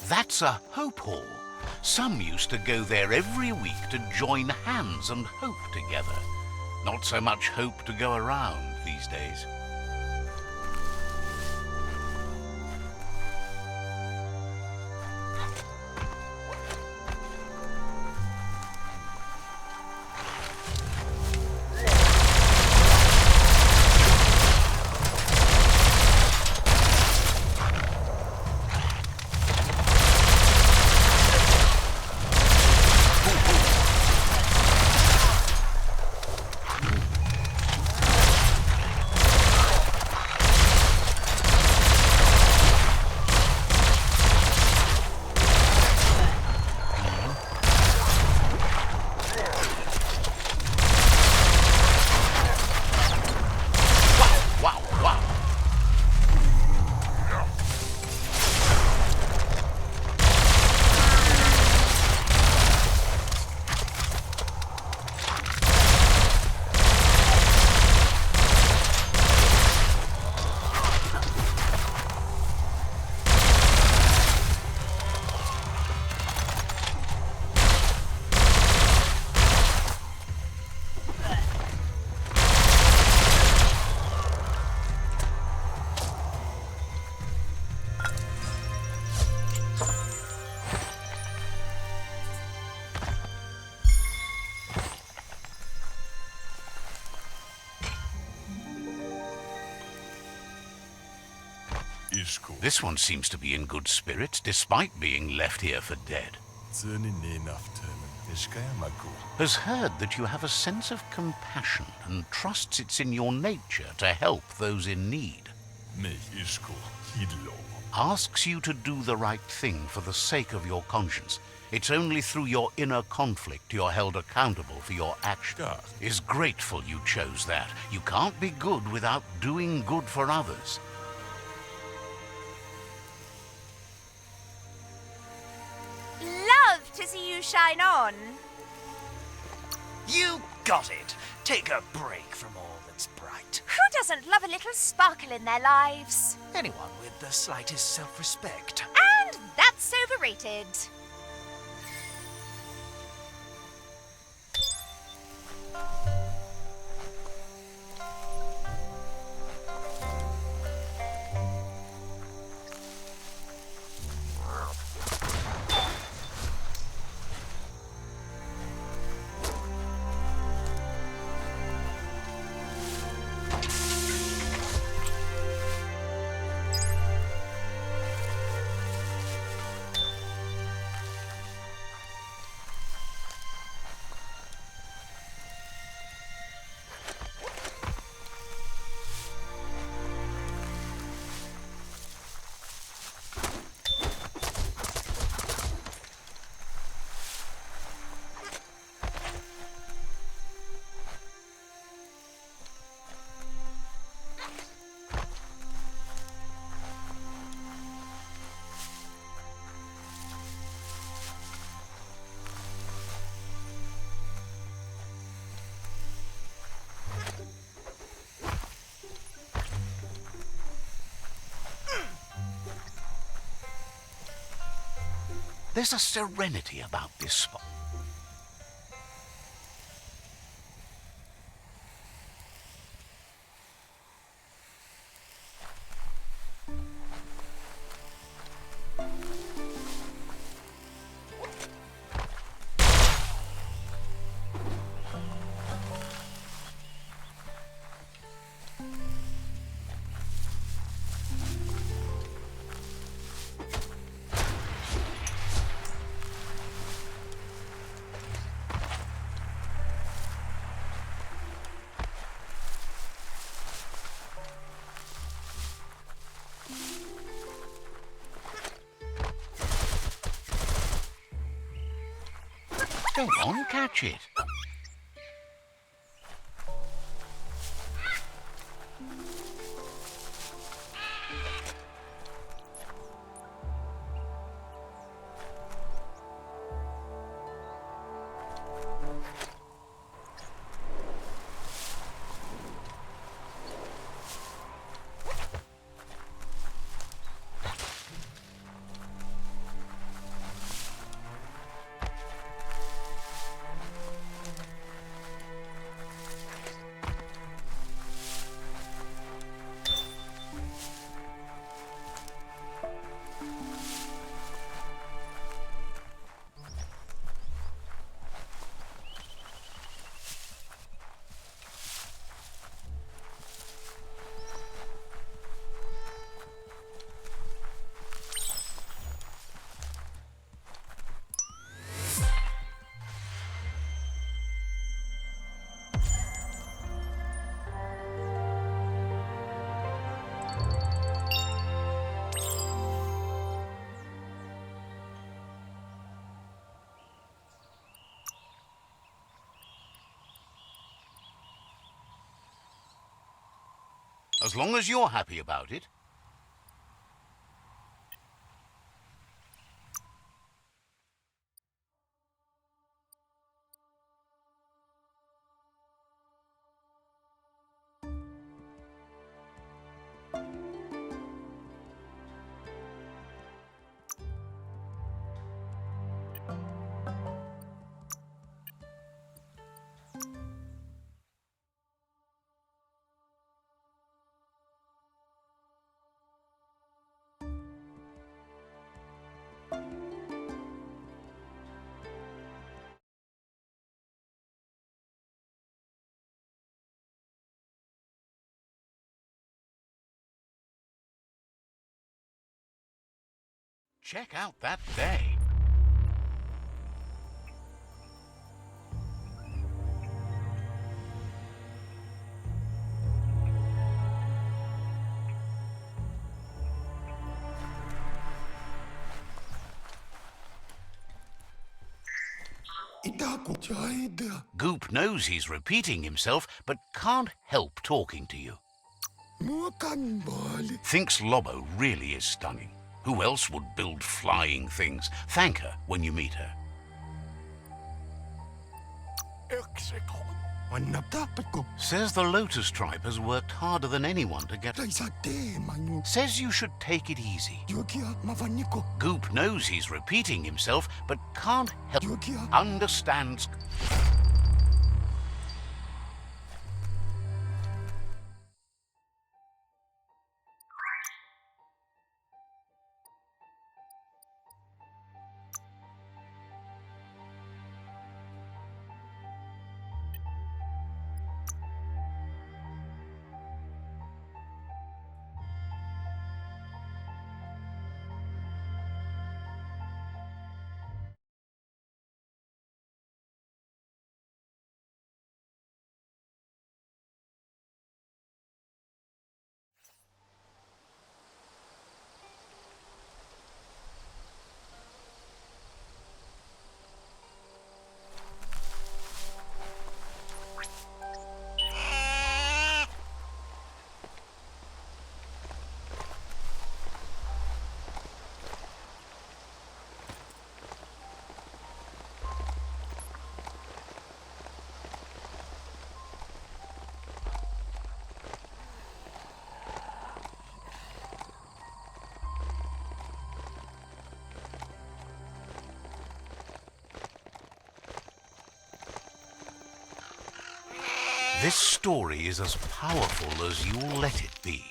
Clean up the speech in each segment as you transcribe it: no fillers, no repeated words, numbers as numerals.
That's a hope hall. Some used to go there every week to join hands and hope together. Not so much hope to go around these days. This one seems to be in good spirits, despite being left here for dead. Has heard that you have a sense of compassion and trusts it's in your nature to help those in need. Asks you to do the right thing for the sake of your conscience. It's only through your inner conflict you're held accountable for your actions. Is grateful you chose that. You can't be good without doing good for others. Love to see you shine on. You got it. Take a break from all that's bright. Who doesn't love a little sparkle in their lives? Anyone with the slightest self-respect. And that's overrated. There's a serenity about this spot. Go on, catch it. As long as you're happy about it. Check out that day. Goop knows he's repeating himself, but can't help talking to you. Thinks Lobo really is stunning. Who else would build flying things? Thank her when you meet her. Says the Lotus Tribe has worked harder than anyone to get... Says you should take it easy. Goop knows he's repeating himself, but can't help... Understands... This story is as powerful as you'll let it be.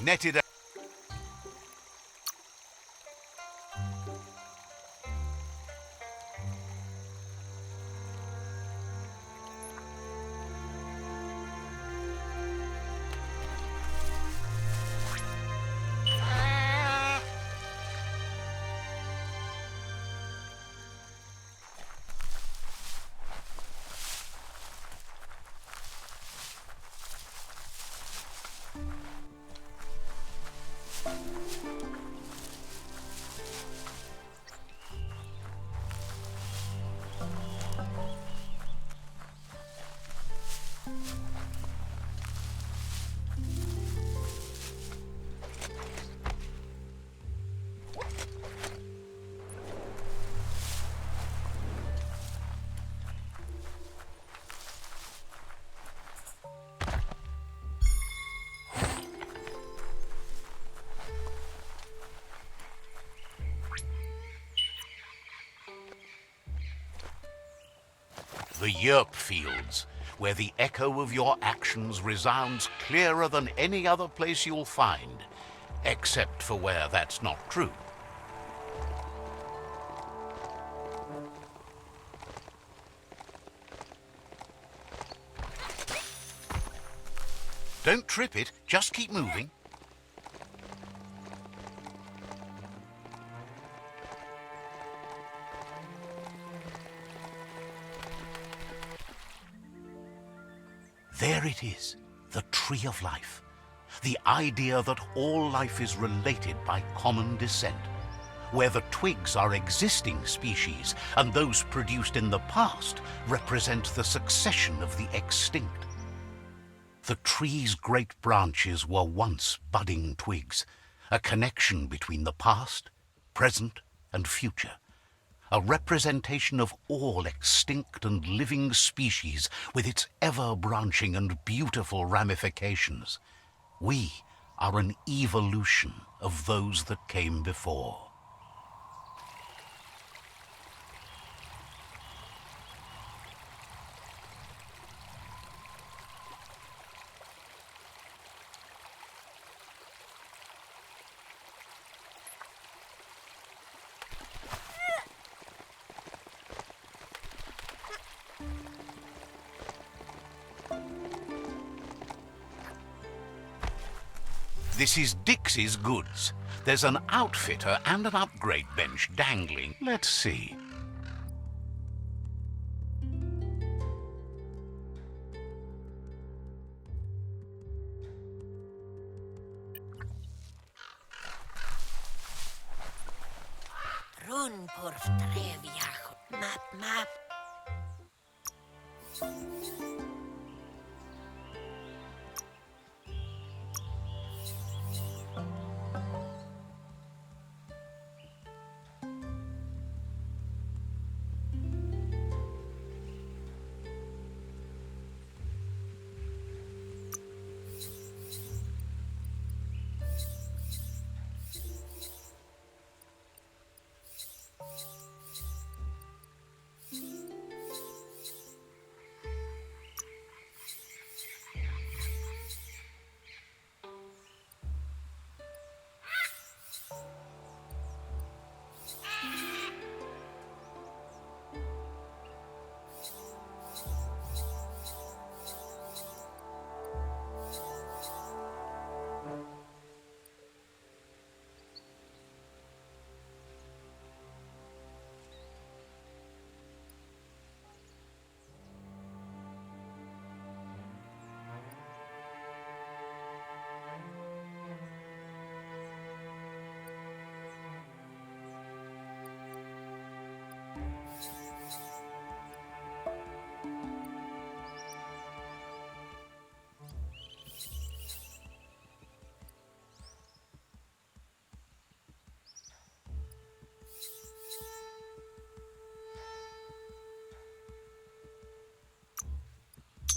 Netted. The Yerp Fields, where the echo of your actions resounds clearer than any other place you'll find, except for where that's not true. Don't trip it, just keep moving. There it is, the tree of life. The idea that all life is related by common descent, where the twigs are existing species and those produced in the past represent the succession of the extinct. The tree's great branches were once budding twigs, a connection between the past, present, and future. A representation of all extinct and living species with its ever-branching and beautiful ramifications. We are an evolution of those that came before. This is Dixie's goods. There's an outfitter and an upgrade bench dangling. Let's see. Map.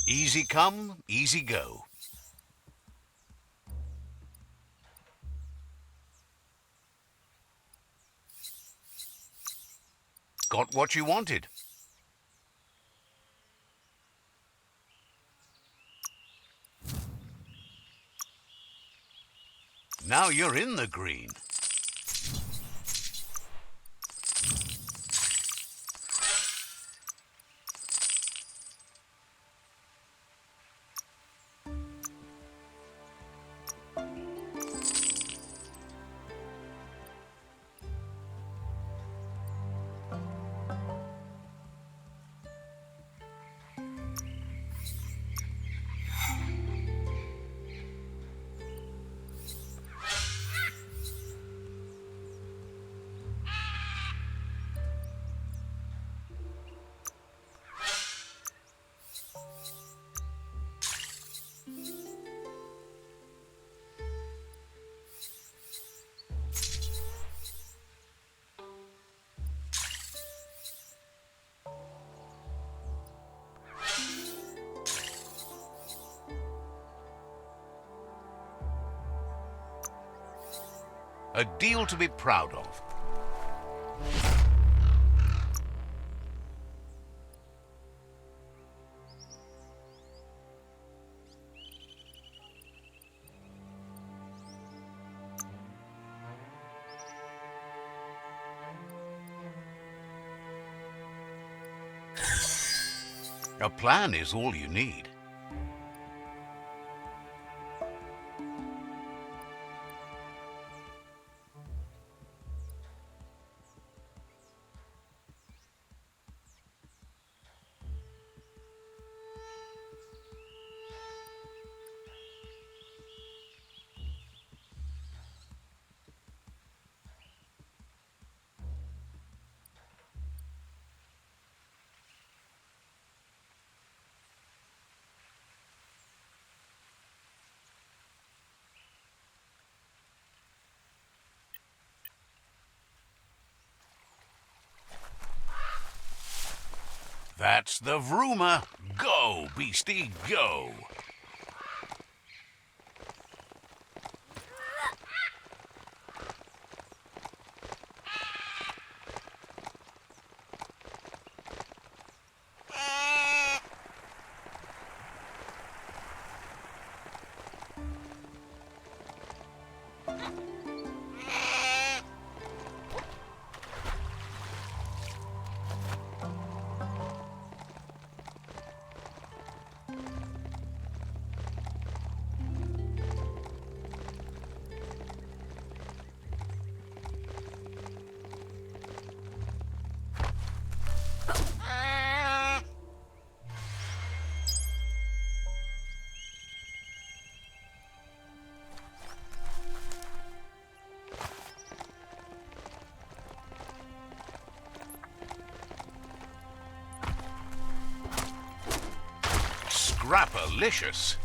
Easy come, easy go. Got what you wanted. Now you're in the green. A deal to be proud of. A plan is all you need. That's the rumor. Go, beastie, go. Scrapalicious.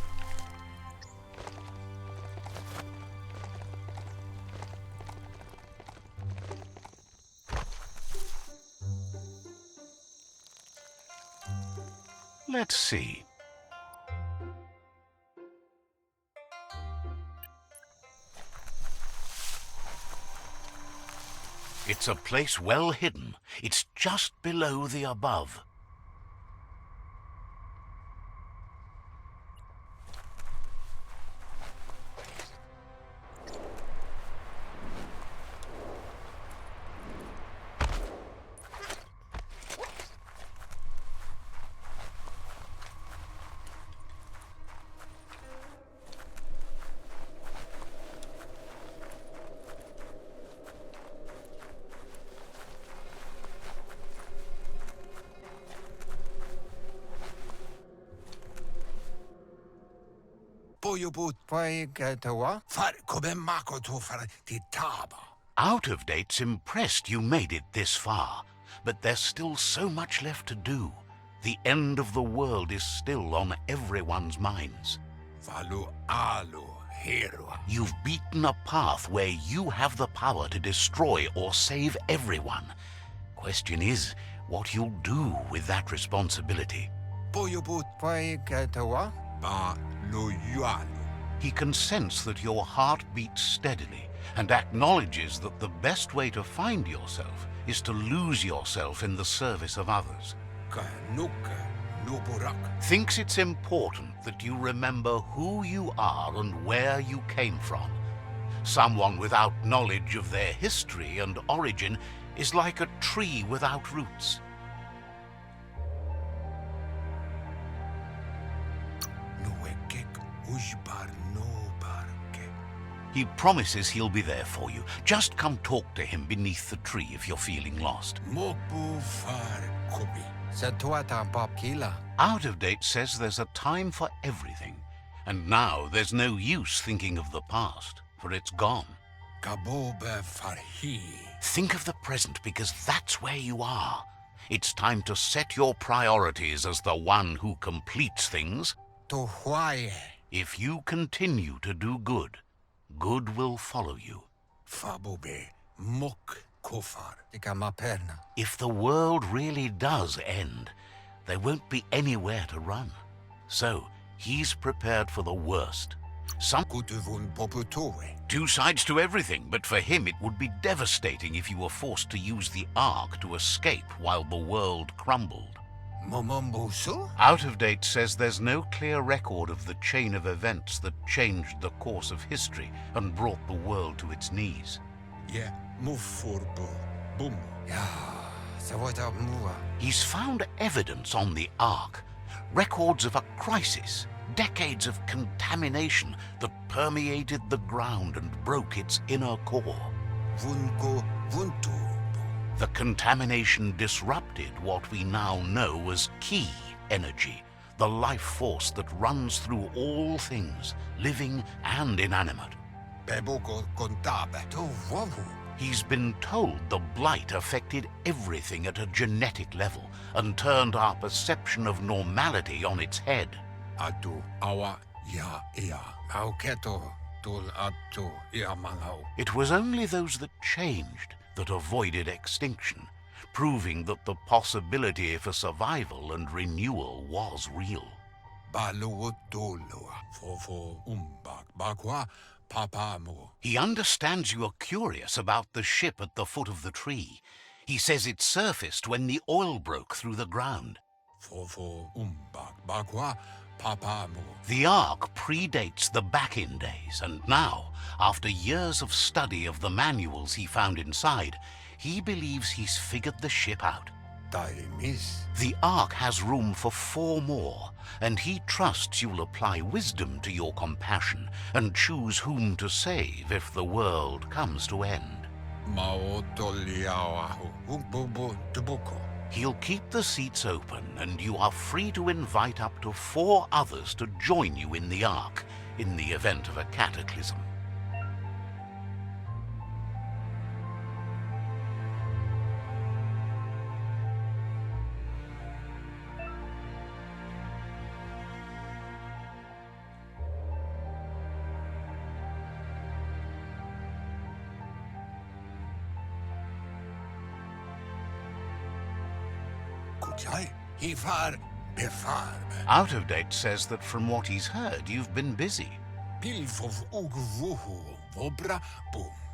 Let's see. It's a place well hidden. It's just below the above. Out of Date's impressed you made it this far, but there's still so much left to do. The end of the world is still on everyone's minds. You've beaten a path where you have the power to destroy or save everyone. Question is, what you'll do with that responsibility. He can sense that your heart beats steadily and acknowledges that the best way to find yourself is to lose yourself in the service of others. Thinks it's important that you remember who you are and where you came from. Someone without knowledge of their history and origin is like a tree without roots. He promises he'll be there for you. Just come talk to him beneath the tree if you're feeling lost. Out of Date says there's a time for everything. And now there's no use thinking of the past, for it's gone. Think of the present, because that's where you are. It's time to set your priorities as the one who completes things. If you continue to do good, good will follow you. If the world really does end, there won't be anywhere to run. So, he's prepared for the worst. Two sides to everything, but for him it would be devastating if you were forced to use the Ark to escape while the world crumbled. Out of Date says there's no clear record of the chain of events that changed the course of history and brought the world to its knees. He's found evidence on the Ark, records of a crisis, decades of contamination that permeated the ground and broke its inner core. The contamination disrupted what we now know as Ki energy, the life force that runs through all things, living and inanimate. He's been told the blight affected everything at a genetic level and turned our perception of normality on its head. It was only those that changed that avoided extinction, proving that the possibility for survival and renewal was real. He understands you are curious about the ship at the foot of the tree. He says it surfaced when the oil broke through the ground. The Ark predates the back-in days, and now, after years of study of the manuals he found inside, he believes he's figured the ship out. The Ark has room for 4 more, and he trusts you'll apply wisdom to your compassion and choose whom to save if the world comes to end. He'll keep the seats open, and you are free to invite up to 4 others to join you in the Ark in the event of a cataclysm. Out of Date says that from what he's heard, you've been busy.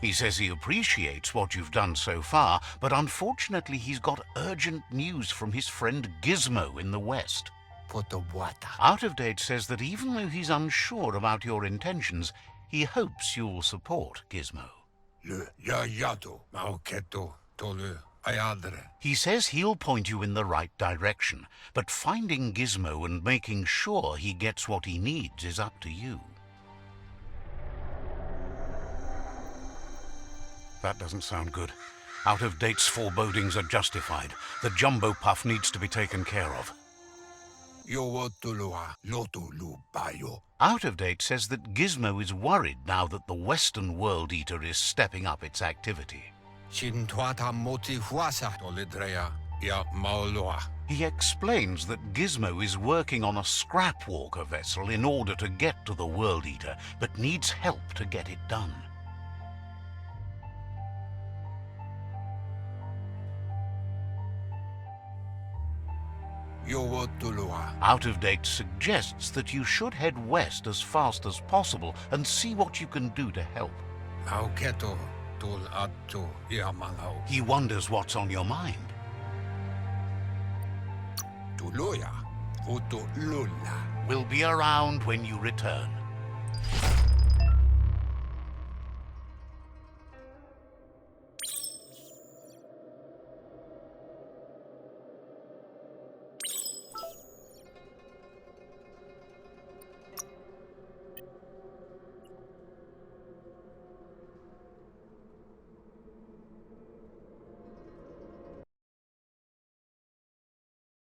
He says he appreciates what you've done so far, but unfortunately he's got urgent news from his friend Gizmo in the West. Out of Date says that even though he's unsure about your intentions, he hopes you'll support Gizmo. He says he'll point you in the right direction, but finding Gizmo and making sure he gets what he needs is up to you. That doesn't sound good. Out of Date's forebodings are justified. The jumbo puff needs to be taken care of. Out of Date says that Gizmo is worried now that the Western World Eater is stepping up its activity. He explains that Gizmo is working on a scrap walker vessel in order to get to the World Eater, but needs help to get it done. Out of Date suggests that you should head west as fast as possible and see what you can do to help. He wonders what's on your mind. We'll be around when you return.